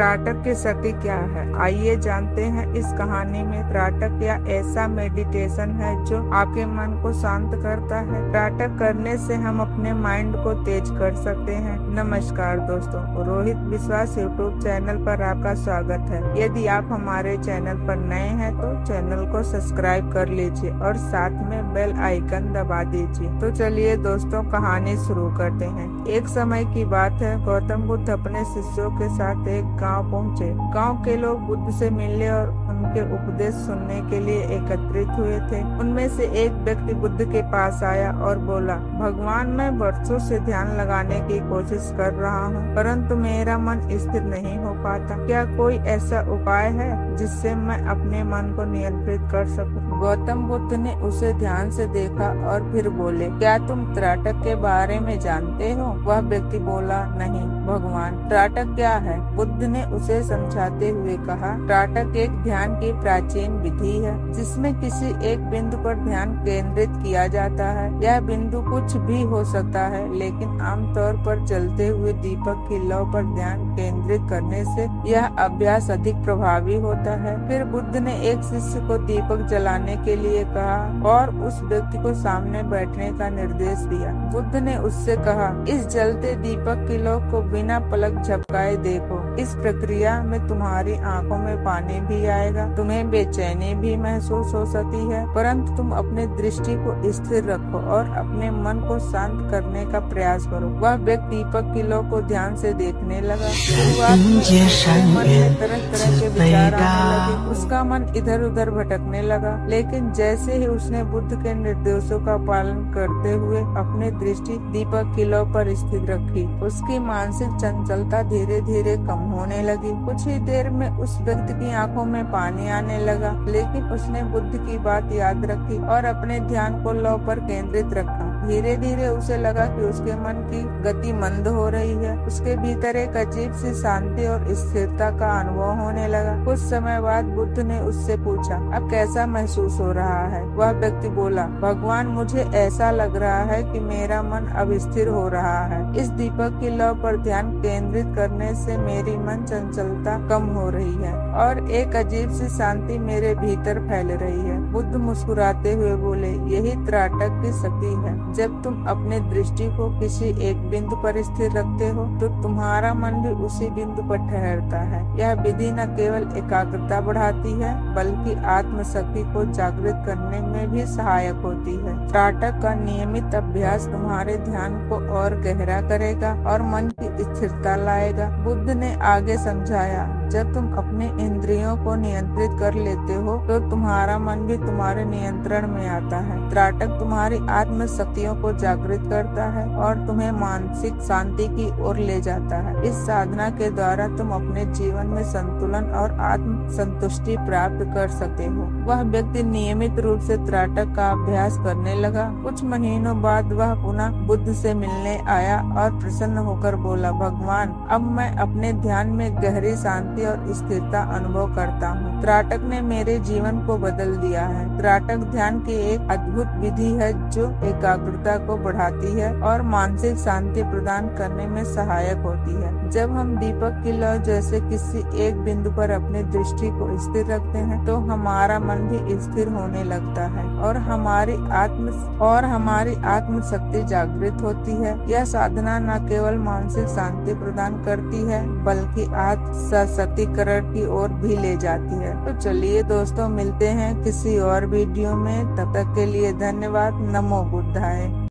त्राटक की शक्ति क्या है? आइए जानते हैं इस कहानी में। त्राटक या ऐसा मेडिटेशन है जो आपके मन को शांत करता है। त्राटक करने से हम अपने माइंड को तेज कर सकते हैं। नमस्कार दोस्तों, रोहित विश्वास यूट्यूब चैनल पर आपका स्वागत है। यदि आप हमारे चैनल पर नए हैं तो चैनल को सब्सक्राइब कर लीजिए और साथ में बेल आइकन दबा दीजिए। तो चलिए दोस्तों, कहानी शुरू करते हैं। एक समय की बात है, गौतम बुद्ध अपने शिष्यों के साथ एक गांव पहुंचे। गांव के लोग बुद्ध से मिलने और उनके उपदेश सुनने के लिए एकत्रित हुए थे। उनमें से एक व्यक्ति बुद्ध के पास आया और बोला, भगवान, मैं वर्षों से ध्यान लगाने की कोशिश कर रहा हूँ, परंतु मेरा मन स्थिर नहीं हो पाता। क्या कोई ऐसा उपाय है जिससे मैं अपने मन को नियंत्रित कर सकूं? गौतम बुद्ध ने उसे ध्यान से देखा और फिर बोले, क्या तुम त्राटक के बारे में जानते हो? वह व्यक्ति बोला, नहीं भगवान, त्राटक क्या है? बुद्ध ने उसे समझाते हुए कहा, त्राटक एक ध्यान की प्राचीन विधि है जिसमें किसी एक बिंदु पर ध्यान केंद्रित किया जाता है। यह बिंदु कुछ भी हो सकता है, लेकिन आमतौर पर जलते हुए दीपक की लौ पर ध्यान केंद्रित करने से यह अभ्यास अधिक प्रभावी होता है। फिर बुद्ध ने एक शिष्य को दीपक जलाने के लिए कहा और उस व्यक्ति को सामने बैठने का निर्देश दिया। बुद्ध ने उससे कहा, इस जलते दीपक की लौ को बिना पलक झपकाए देखो। इस प्रक्रिया में तुम्हारी आंखों में पानी भी आएगा, तुम्हें बेचैनी भी महसूस हो सकती है, परंतु तुम अपने दृष्टि को स्थिर रखो और अपने मन को शांत करने का प्रयास करो। वह व्यक्ति दीपक की लौ को ध्यान से देखने लगा। शुरुआत में उसके मन में तरह तरह के विचार आने लगे। उसका मन इधर उधर भटकने लगा, लेकिन जैसे ही उसने बुद्ध के निर्देशों का पालन करते हुए अपनी दृष्टि दीपक की लौ पर स्थिर रखी, उसकी मानसिक चंचलता धीरे धीरे कम होने लगी। कुछ ही देर में उस व्यक्ति की आंखों में पानी आने लगा, लेकिन उसने बुद्ध की बात याद रखी और अपने ध्यान को लौ पर केंद्रित रखा। धीरे धीरे उसे लगा कि उसके मन की गति मंद हो रही है। उसके भीतर एक अजीब सी शांति और स्थिरता का अनुभव होने लगा। कुछ समय बाद बुद्ध ने उससे पूछा, अब कैसा महसूस हो रहा है? वह व्यक्ति बोला, भगवान, मुझे ऐसा लग रहा है कि मेरा मन अब स्थिर हो रहा है। इस दीपक की लौ पर ध्यान केंद्रित करने से मेरी मन चंचलता कम हो रही है और एक अजीब सी शांति मेरे भीतर फैल रही है। बुद्ध मुस्कुराते हुए बोले, यही त्राटक की शक्ति है। जब तुम अपने दृष्टि को किसी एक बिंदु पर स्थिर रखते हो तो तुम्हारा मन भी उसी बिंदु पर ठहरता है। यह विधि न केवल एकाग्रता बढ़ाती है, बल्कि आत्मशक्ति को जागृत करने में भी सहायक होती है। त्राटक का नियमित अभ्यास तुम्हारे ध्यान को और गहरा करेगा और मन की स्थिरता लाएगा। बुद्ध ने आगे समझाया, जब तुम अपने इंद्रियों को नियंत्रित कर लेते हो तो तुम्हारा मन भी तुम्हारे नियंत्रण में आता है। त्राटक तुम्हारी आत्म शक्तियों को जागृत करता है और तुम्हें मानसिक शांति की ओर ले जाता है। इस साधना के द्वारा तुम अपने जीवन में संतुलन और आत्म संतुष्टि प्राप्त कर सकते हो। वह व्यक्ति नियमित रूप से त्राटक का अभ्यास करने लगा। कुछ महीनों बाद वह पुनः बुद्ध से मिलने आया और प्रसन्न होकर बोला, भगवान, अब मैं अपने ध्यान में गहरी शांति और स्थिरता अनुभव करता हूँ। त्राटक ने मेरे जीवन को बदल दिया है। त्राटक ध्यान की एक अद्भुत विधि है जो एकाग्रता को बढ़ाती है और मानसिक शांति प्रदान करने में सहायक होती है। जब हम दीपक की लौ जैसे किसी एक बिंदु पर अपनी दृष्टि को स्थिर रखते हैं तो हमारा मन भी स्थिर होने लगता है और हमारी आत्म शक्ति जागृत होती है। यह साधना न केवल मानसिक शांति प्रदान करती है, बल्कि आत्म सशक्तिकरण की ओर भी ले जाती है। तो चलिए दोस्तों, मिलते हैं किसी और वीडियो में। तब तक के लिए धन्यवाद। नमो बुद्धाय।